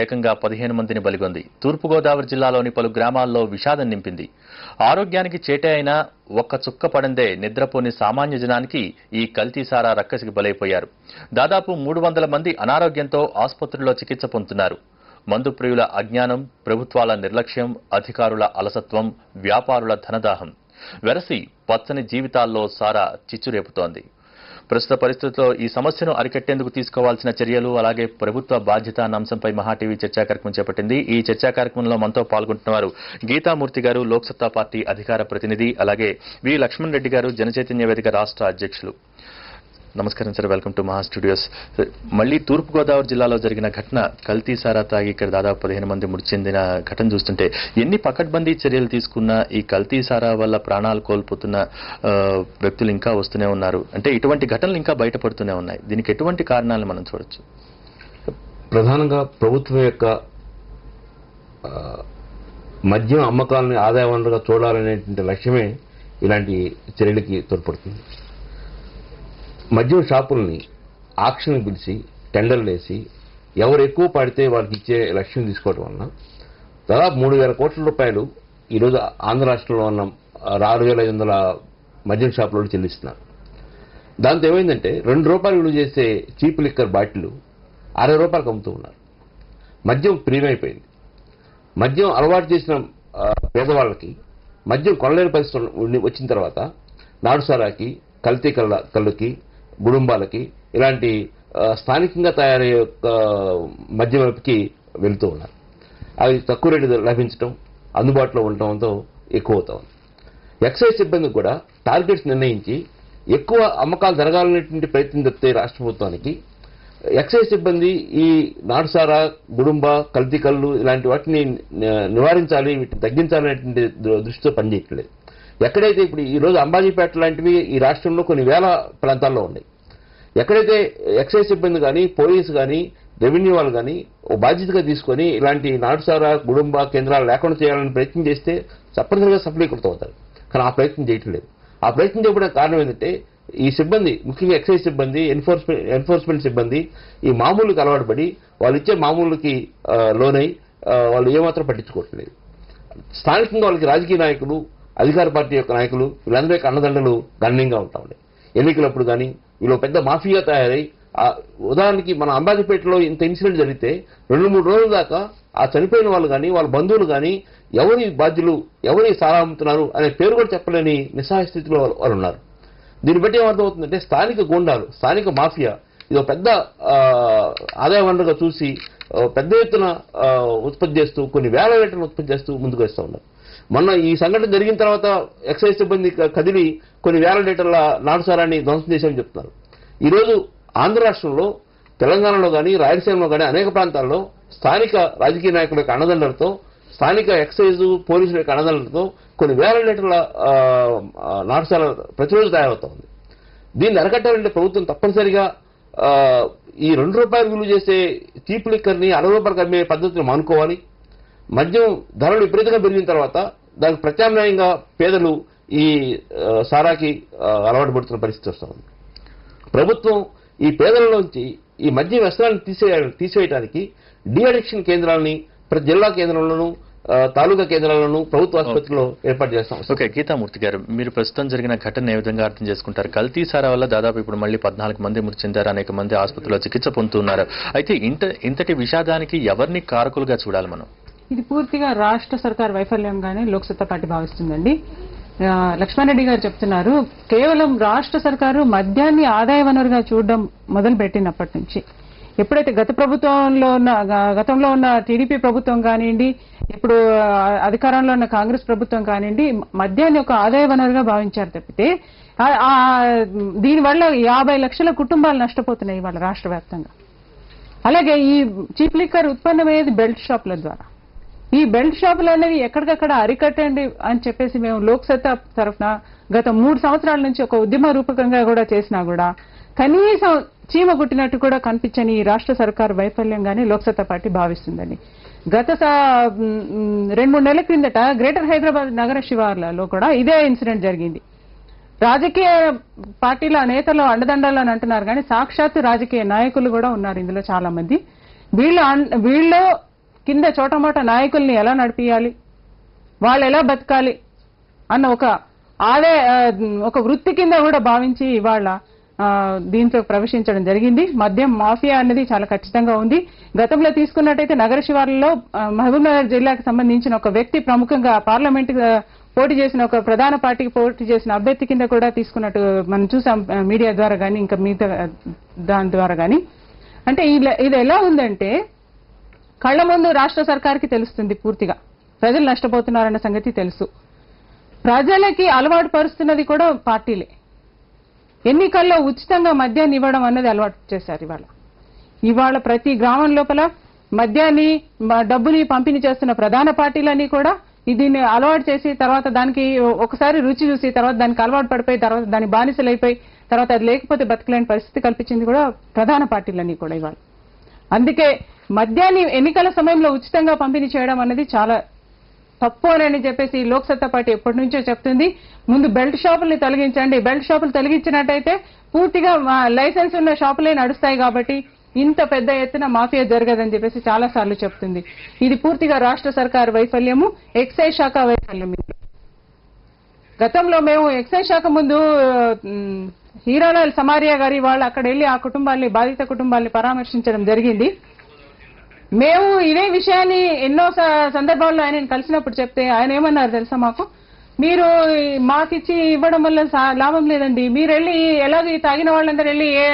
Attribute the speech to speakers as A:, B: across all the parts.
A: ఏకంగా 15 మందిని బలిగొంది. తూర్పుగోదావరి జిల్లాలోని పలు గ్రామాల్లో విషాదం నింపింది. ఆరోగ్యానికి చేటే అయినా ఒక్క చుక్క పడందే నిద్రపోని సామాన్య జనానికి ఈ కల్తీసారా రక్కసికి బలైపోయారు. దాదాపు 300 మంది అనారోగ్యంతో ఆసుపత్రుల్లో చికిత్స పొందుతున్నారు. మందు ప్రియుల అజ్ఞానం, ప్రభుత్వాల నిర్లక్ష్యం, అధికారుల అలసత్వం, వ్యాపారుల ధనదాహం వెరసి పచ్చని జీవితాల్లో సారా చిచ్చురేపుతోంది. ప్రస్తుత పరిస్థితుల్లో ఈ సమస్యను అరికట్టేందుకు తీసుకోవాల్సిన చర్యలు, అలాగే ప్రభుత్వ బాధ్యత అన్న అంశంపై మహా టీవీ చర్చా కార్యక్రమం చేపట్టింది. ఈ చర్చా కార్యక్రమంలో మనతో పాల్గొంటున్నవారు గీతామూర్తి గారు, లోక్సత్తా పార్టీ అధికార ప్రతినిధి, అలాగే వి లక్ష్మణ్ రెడ్డి గారు, జనచైతన్య వేదిక రాష్ట్ర అధ్యక్షులు. నమస్కారం సార్, వెల్కమ్ టు మహా స్టూడియోస్. మళ్లీ తూర్పుగోదావరి జిల్లాలో జరిగిన ఘటన, కల్తీ సారా తాగి ఇక్కడ దాదాపు 15 మంది మృతి చెందిన ఘటన చూస్తుంటే ఎన్ని పకడ్బందీ చర్యలు తీసుకున్నా ఈ కల్తీ సారా వల్ల ప్రాణాలు కోల్పోతున్న వ్యక్తులు ఇంకా వస్తూనే ఉన్నారు. అంటే ఇటువంటి ఘటనలు ఇంకా బయటపడుతూనే ఉన్నాయి. దీనికి ఎటువంటి కారణాలను మనం చూడొచ్చు?
B: ప్రధానంగా ప్రభుత్వం యొక్క మద్యం అమ్మకాలను ఆదాయ వనరుగా చూడాలనేటువంటి లక్ష్యమే ఇలాంటి చర్యలకి తోడ్పడుతుంది. మద్యం షాపుల్ని ఆక్షన్ పిలిచి టెండర్లు వేసి ఎవరు ఎక్కువ పడితే వాళ్ళకి ఇచ్చే లక్ష్యం తీసుకోవడం వలన దాదాపు 3,000 కోట్ల రూపాయలు ఈరోజు ఆంధ్ర రాష్ట్రంలో ఉన్న 6,500 మద్యం షాపులలో చెల్లిస్తున్నారు. దాంతో ఏమైందంటే ₹2 విలువ చేసే చీప్ లిక్కర్ బాటిల్ ₹60 అమ్ముతూ ఉన్నారు. మద్యం ప్రియమైపోయింది. మద్యం అలవాటు చేసిన పేదవాళ్ళకి మద్యం కొనలేని పరిస్థితి వచ్చిన తర్వాత నాడుసారాకి, కల్తీ కళ్ళకి, గుడుంబాలకి, ఇలాంటి స్థానికంగా తయారయ్యే మద్యం వైపుకి వెళుతూ ఉన్నారు. అవి తక్కువ రేటు లభించడం, అందుబాటులో ఉండటంతో ఎక్కువ అవుతా ఉంది. ఎక్సైజ్ సిబ్బందికి కూడా టార్గెట్స్ నిర్ణయించి ఎక్కువ అమ్మకాలు జరగాలనేటువంటి ప్రయత్నం చెప్తే రాష్ట్ర ప్రభుత్వానికి ఎక్సైజ్ సిబ్బంది ఈ నాటుసారా, గుడుంబ, కల్తీ కళ్ళు ఇలాంటి వాటిని నివారించాలి, వీటిని తగ్గించాలనేటువంటి దృష్టితో పనిచేయట్లేదు. ఎక్కడైతే ఇప్పుడు ఈరోజు అంబాజీపేట లాంటివి ఈ రాష్ట్రంలో కొన్ని వేల ప్రాంతాల్లో ఉన్నాయి. ఎక్కడైతే ఎక్సైజ్ సిబ్బంది కానీ, పోలీసు కానీ, రెవెన్యూ వాళ్ళు కానీ ఓ బాధ్యతగా తీసుకొని ఇలాంటి నాటుసారా, గుడుంబ కేంద్రాలు లేకుండా చేయాలని ప్రయత్నం చేస్తే తప్పనిసరిగా సఫలీకృతం అవుతారు. కానీ ఆ ప్రయత్నం చేయటం లేదు. ఆ ప్రయత్నం చేయడానికి కారణం ఏంటంటే ఈ సిబ్బంది, ముఖ్యంగా ఎక్సైజ్ సిబ్బంది, ఎన్ఫోర్స్మెంట్ సిబ్బంది ఈ మామూలుకి అలవాటు పడి వాళ్ళు ఇచ్చే మామూలుకి లోనై వాళ్ళు ఏమాత్రం పట్టించుకోవట్లేదు. స్థానికంగా వాళ్ళకి రాజకీయ నాయకులు, అధికార పార్టీ యొక్క నాయకులు వీళ్ళందరూ యొక్క అండదండలు గణనీయంగా ఉంటా ఉన్నాయి. ఎన్నికలప్పుడు కానీ వీళ్ళు పెద్ద మాఫియా తయారై, ఉదాహరణకి మన అంబాజీపేటలో ఇంత ఇన్సిడెంట్ జరిగితే 2-3 రోజుల దాకా ఆ చనిపోయిన వాళ్ళు కానీ, వాళ్ళ బంధువులు కానీ ఎవరి బాధ్యులు, ఎవరి సారా అమ్ముతున్నారు అనే పేరు కూడా చెప్పలేని నిస్సహాయ స్థితిలో వాళ్ళు ఉన్నారు. దీన్ని బట్టి ఏమర్థమవుతుందంటే స్థానిక గూండాలు, స్థానిక మాఫియా ఇది పెద్ద ఆదాయ వనరుగా చూసి పెద్ద ఎత్తున ఉత్పత్తి చేస్తూ, కొన్ని వేల లీటర్లు ఉత్పత్తి చేస్తూ ముందుకు వస్తూ ఉన్నారు. మొన్న ఈ సంఘటన జరిగిన తర్వాత ఎక్సైజ్ సిబ్బంది కదిలి కొన్ని వేల లీటర్ల నాటుసారాన్ని ధ్వంసం చేశామని చెప్తున్నారు. ఈరోజు ఆంధ్ర రాష్ట్రంలో, తెలంగాణలో కానీ, రాయలసీమలో కానీ అనేక ప్రాంతాల్లో స్థానిక రాజకీయ నాయకుల యొక్క అండదండలతో, స్థానిక ఎక్సైజ్ పోలీసుల యొక్క అండదండలతో కొన్ని వేల లీటర్ల నాటుసారా ప్రతిరోజు తయారవుతా ఉంది. దీన్ని అరకట్టాలంటే ప్రభుత్వం తప్పనిసరిగా ఈ ₹2 విలువ చేసే చీప్ లిక్కర్ని ₹60 అమ్మే పద్ధతిని మానుకోవాలి. మద్యం ధరలు విపరీతంగా పెరిగిన తర్వాత దానికి ప్రత్యామ్నాయంగా పేదలు ఈ సారాకి అలవాటు పడుతున్న పరిస్థితి వస్తుంది. ప్రభుత్వం ఈ పేదలలోంచి ఈ మద్యం వ్యసనాలను తీసివేయడానికి డి అడిక్షన్ కేంద్రాలని ప్రతి జిల్లా కేంద్రంలోనూ, తాలూకా కేంద్రాలను, ప్రభుత్వ ఆసుపత్రిలో ఏర్పాటు చేస్తాం.
A: ఓకే, గీతామూర్తి గారు, మీరు ప్రస్తుతం జరిగిన ఘటన ఏ విధంగా అర్థం చేసుకుంటారు? కల్తీ సారా వల్ల దాదాపు ఇప్పుడు మళ్ళీ 14 మంది మృతి చెందారు, అనేక మంది ఆసుపత్రిలో చికిత్స పొందుతున్నారు. అయితే ఇంతటి విషాదానికి ఎవరిని కారకులుగా చూడాలి మనం?
C: ఇది పూర్తిగా రాష్ట్ర సర్కార్ వైఫల్యంగానే లోక్సత్తా పార్టీ భావిస్తుందండి. లక్ష్మణ్ రెడ్డి గారు చెప్తున్నారు, కేవలం రాష్ట్ర సర్కారు మద్యాన్ని ఆదాయ వనరుగా చూడడం మొదలు పెట్టినప్పటి నుంచి, ఎప్పుడైతే గతంలో ఉన్న టీడీపీ ప్రభుత్వం కానివ్వండి, ఇప్పుడు అధికారంలో ఉన్న కాంగ్రెస్ ప్రభుత్వం కానివ్వండి, మద్యాన్ని ఒక ఆదాయ వనరుగా భావించారు తప్పితే దీనివల్ల 50 లక్షల కుటుంబాలు నష్టపోతున్నాయి ఇవాళ రాష్ట్ర వ్యాప్తంగా. అలాగే ఈ చీప్ లిక్కర్ ఉత్పన్నమయ్యేది బెల్ట్ షాపుల ద్వారా. ఈ బెల్ట్ షాపులు అనేవి ఎక్కడికక్కడ అరికట్టండి అని చెప్పేసి మేము లోక్సత్తా తరఫున గత 3 సంవత్సరాల నుంచి ఒక ఉద్యమ రూపకంగా కూడా చేసినా కూడా కనీసం చీమ గుట్టినట్టు కూడా కనిపించని ఈ రాష్ట్ర సర్కార్ వైఫల్యంగానే లోక్సత్తా పార్టీ భావిస్తుందని. గత 2-3 నెలల క్రిందట గ్రేటర్ హైదరాబాద్ నగర శివార్లలో కూడా ఇదే ఇన్సిడెంట్ జరిగింది. రాజకీయ పార్టీల నేతలు అండదండాలని అంటున్నారు కానీ సాక్షాత్తు రాజకీయ నాయకులు కూడా ఉన్నారు ఇందులో చాలా మంది. వీళ్ళు కింద చోటమోట నాయకుల్ని ఎలా నడిపియాలి, వాళ్ళు ఎలా బతకాలి అన్న ఒక వృత్తి కింద కూడా భావించి ఇవాళ దీంతో ప్రవేశించడం జరిగింది. మద్యం మాఫియా అనేది చాలా ఖచ్చితంగా ఉంది. గతంలో తీసుకున్నట్టయితే నగర శివార్లలో మహబూబ్నగర్ జిల్లాకు సంబంధించిన ఒక వ్యక్తి ప్రముఖంగా పార్లమెంట్ పోటీ చేసిన ఒక ప్రధాన పార్టీకి పోటీ చేసిన అభ్యర్థి కింద కూడా తీసుకున్నట్టు మనం చూసాం మీడియా ద్వారా కానీ ఇంకా మిగతా దాని ద్వారా కానీ. అంటే ఇది ఎలా ఉందంటే కళ్ల ముందు రాష్ట్ర సర్కార్కి తెలుస్తుంది, పూర్తిగా ప్రజలు నష్టపోతున్నారన్న సంగతి తెలుసు. ప్రజలకి అలవాటు పరుస్తున్నది కూడా పార్టీలే. ఎన్నికల్లో ఉచితంగా మద్యాన్ని ఇవ్వడం అన్నది అలవాటు చేశారు. ఇవాళ ప్రతి గ్రామం లోపల మద్యాన్ని డబ్బుని పంపిణీ చేస్తున్న ప్రధాన పార్టీలన్నీ కూడా దీన్ని అలవాటు చేసి తర్వాత దానికి ఒకసారి రుచి చూసి తర్వాత దానికి అలవాటు పడిపోయి తర్వాత దాని బానిసలైపోయి తర్వాత అది లేకపోతే బతకలేని పరిస్థితి కల్పించింది కూడా ప్రధాన పార్టీలన్నీ కూడా ఇవాళ. అందుకే మద్యాన్ని ఎన్నికల సమయంలో ఉచితంగా పంపిణీ చేయడం అనేది చాలా తప్పు అని చెప్పేసి లోక్సత్తా పార్టీ ఎప్పటి నుంచో చెప్తుంది. ముందు బెల్ట్ షాపుల్ని తొలగించండి, బెల్ట్ షాపులు తొలగించినట్టయితే పూర్తిగా లైసెన్స్ ఉన్న షాపులే నడుస్తాయి కాబట్టి ఇంత పెద్ద ఎత్తున మాఫియా జరగదని చెప్పేసి చాలా సార్లు చెప్తుంది. ఇది పూర్తిగా రాష్ట్ర సర్కారు వైఫల్యము, ఎక్సైజ్ శాఖ వైఫల్యం. గతంలో మేము ఎక్సైజ్ శాఖ ముందు హీరాలాల్ సమారియా గారి వాళ్ళు అక్కడ వెళ్లి ఆ కుటుంబాల్ని బాధిత కుటుంబాల్ని పరామర్శించడం జరిగింది. మేము ఇదే విషయాన్ని ఎన్నో సందర్భాల్లో ఆయన కలిసినప్పుడు చెప్తే ఆయన ఏమన్నారు తెలుసా, మీరు మాకిచ్చి ఇవ్వడం వల్ల లాభం లేదండి, మీరు వెళ్ళి ఎలాగ తాగిన వాళ్ళందరూ వెళ్ళి ఏ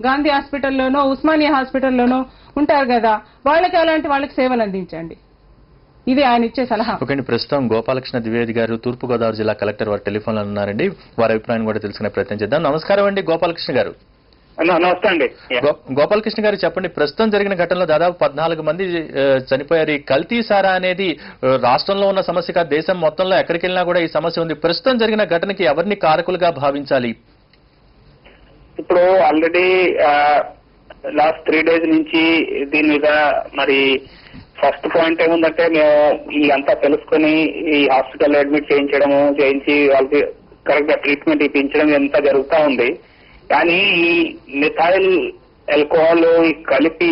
C: గాంధీ హాస్పిటల్లోనో ఉస్మానియా హాస్పిటల్లోనో ఉంటారు కదా, వాళ్ళకి సేవలు అందించండి. ఇది ఆయన ఇచ్చే సలహా.
A: ఓకే, ప్రస్తుతం గోపాలకృష్ణ ద్వివేది గారు తూర్పుగోదావరి జిల్లా కలెక్టర్ వారి టెలిఫోన్లో ఉన్నారండి. వారి అభిప్రాయం కూడా తెలుసుకునే ప్రయత్నం చేద్దాం. నమస్కారం అండి గోపాలకృష్ణ గారు.
D: నమస్తే అండి.
A: గోపాలకృష్ణ గారు చెప్పండి, ప్రస్తుతం జరిగిన ఘటనలో దాదాపు 14 మంది చనిపోయారు. ఈ కల్తీ సారా అనేది రాష్ట్రంలో ఉన్న సమస్య కాదు, దేశం మొత్తంలో ఎక్కడికి వెళ్ళినా కూడా ఈ సమస్య ఉంది. ప్రస్తుతం జరిగిన ఘటనకి ఎవరిని కారకులుగా భావించాలి?
D: ఇప్పుడు ఆల్రెడీ లాస్ట్ 3 days నుంచి దీని మీద మరి ఫస్ట్ పాయింట్ ఏముందంటే మేము ఈ అంతా తెలుసుకుని ఈ హాస్పిటల్ అడ్మిట్ చేయించి వాళ్ళకి కరెక్ట్ గా ట్రీట్మెంట్ ఇప్పించడం ఎంత జరుగుతూ ఉంది. కానీ ఈ మిథైల్ ఆల్కహాల్ కలిపి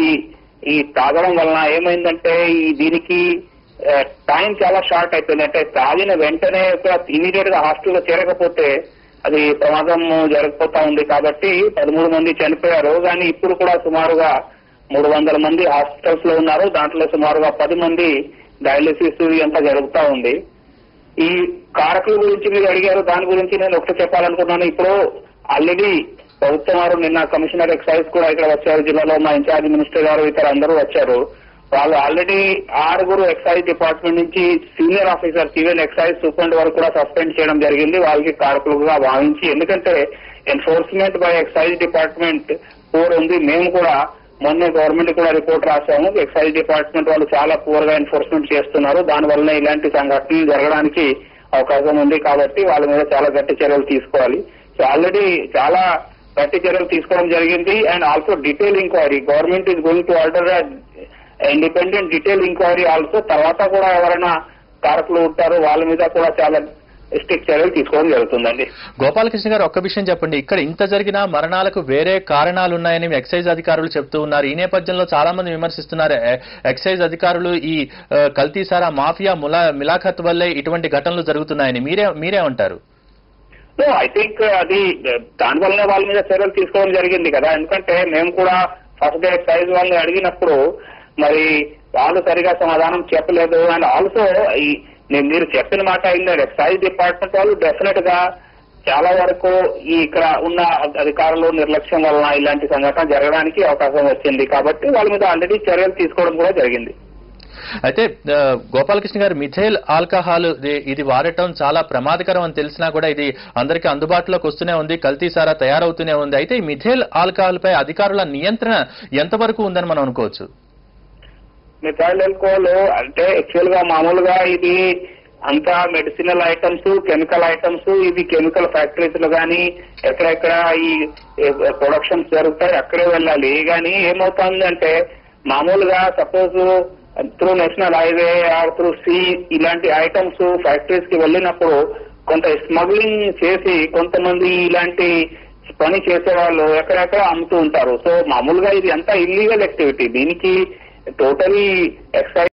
D: ఈ తాగడం వలన ఏమైందంటే దీనికి టైం చాలా షార్ట్ అయిపోయింది. అంటే తాగిన వెంటనే ఇమీడియట్ గా హాస్పిటల్లో చేరకపోతే అది ప్రమాదం జరగకపోతా ఉంది. కాబట్టి 13 మంది చనిపోయారు. కానీ ఇప్పుడు కూడా సుమారుగా 300 మంది హాస్పిటల్స్ లో ఉన్నారు. దాంట్లో సుమారుగా 10 మంది డయాలిసిస్ అంతా జరుగుతూ ఉంది. ఈ కారకుల గురించి మీరు అడిగారు, దాని గురించి నేను ఒకటి చెప్పాలనుకున్నాను. ఇప్పుడు ఆల్రెడీ ప్రభుత్వం వారు నిన్న కమిషనర్ ఎక్సైజ్ కూడా ఇక్కడ వచ్చారు, జిల్లాలో మా ఇన్ఛార్జ్ మినిస్టర్ గారు ఇతర అందరూ వచ్చారు. వాళ్ళు ఆల్రెడీ 6 ఎక్సైజ్ డిపార్ట్మెంట్ నుంచి senior officers even excise superintendent వరకు కూడా సస్పెండ్ చేయడం జరిగింది వాళ్ళకి కారకులుగా భావించి. ఎందుకంటే enforcement by excise department poor ఉంది. మేము కూడా మొన్న గవర్నమెంట్ కూడా రిపోర్ట్ రాశాము, ఎక్సైజ్ డిపార్ట్మెంట్ వాళ్ళు చాలా పూర్ గా ఎన్ఫోర్స్మెంట్ చేస్తున్నారు, దానివల్ల ఇలాంటి సంఘటనలు జరగడానికి అవకాశం ఉంది. కాబట్టి వాళ్ళ మీద చాలా గట్టి చర్యలు తీసుకోవాలి. సో ఆల్రెడీ చాలా గట్టి చర్యలు తీసుకోవడం జరిగింది. And also detail enquiry government is going to order independent detail enquiry also. తర్వాత కూడా ఎవరైనా కారకులు ఉంటారో వాళ్ళ మీద కూడా చాలా స్ట్రిక్ట్ చర్యలు తీసుకోవడం జరుగుతుందండి.
A: గోపాలకృష్ణ గారు, ఒక్క విషయం చెప్పండి, ఇక్కడ ఇంత జరిగిన మరణాలకు వేరే కారణాలు ఉన్నాయని ఎక్సైజ్ అధికారులు చెప్తూ ఉన్నారు. ఈ నేపథ్యంలో చాలా మంది విమర్శిస్తున్నారు, ఎక్సైజ్ అధికారులు ఈ కల్తీ సారా మాఫియా మిలాఖత్ వల్లే ఇటువంటి ఘటనలు జరుగుతున్నాయని మీరేమంటారు?
D: ఐ థింక్ అది దానివల్లనే వాళ్ళ మీద చర్యలు తీసుకోవడం జరిగింది కదా. ఎందుకంటే మేము కూడా ఫస్ట్ డే ఎక్సైజ్ వాళ్ళని అడిగినప్పుడు మరి వాళ్ళు సరిగా సమాధానం చెప్పలేదు. అండ్ ఆల్సో మీరు చెప్పిన మాట అయింది, ఎక్సైజ్ డిపార్ట్మెంట్ వాళ్ళు డెఫినెట్ గా చాలా వరకు ఈ ఇక్కడ ఉన్న అధికారులు నిర్లక్ష్యం వలన ఇలాంటి సంఘటన జరగడానికి అవకాశం వచ్చింది. కాబట్టి వాళ్ళ మీద ఆల్రెడీ చర్యలు తీసుకోవడం కూడా జరిగింది.
A: అయితే గోపాలకృష్ణ గారు, మిథైల్ ఆల్కహాల్ ఇది వాడటం చాలా ప్రమాదకరం అని తెలిసినా కూడా ఇది అందరికీ అందుబాటులోకి వస్తూనే ఉంది, కల్తీ సారా తయారవుతూనే ఉంది. అయితే ఈ మిథైల్ ఆల్కహాల్ పై అధికారుల నియంత్రణ ఎంతవరకు ఉందని మనం అనుకోవచ్చు?
D: మిథైల్ ఆల్కహాల్ అంటే యాక్చువల్ గా మామూలుగా ఇది అంతా మెడిసినల్ ఐటమ్స్, కెమికల్ ఐటమ్స్, ఇవి కెమికల్ ఫ్యాక్టరీస్ లో కానీ ఎక్కడెక్కడ ఈ ప్రొడక్షన్స్ జరుగుతాయి అక్కడే వెళ్ళాలి. కానీ ఏమవుతుందంటే మామూలుగా suppose through national highway or through sea ఇలాంటి ఐటమ్స్ ఫ్యాక్టరీస్ కి వెళ్ళినప్పుడు కొంత స్మగ్లింగ్ చేసి కొంతమంది ఇలాంటి పని చేసే వాళ్ళు ఎక్కడెక్కడ అమ్ముతూ ఉంటారు. సో మామూలుగా ఇది అంతా ఇల్లీగల్ యాక్టివిటీ. దీనికి టోటల్ ఎక్సైజ్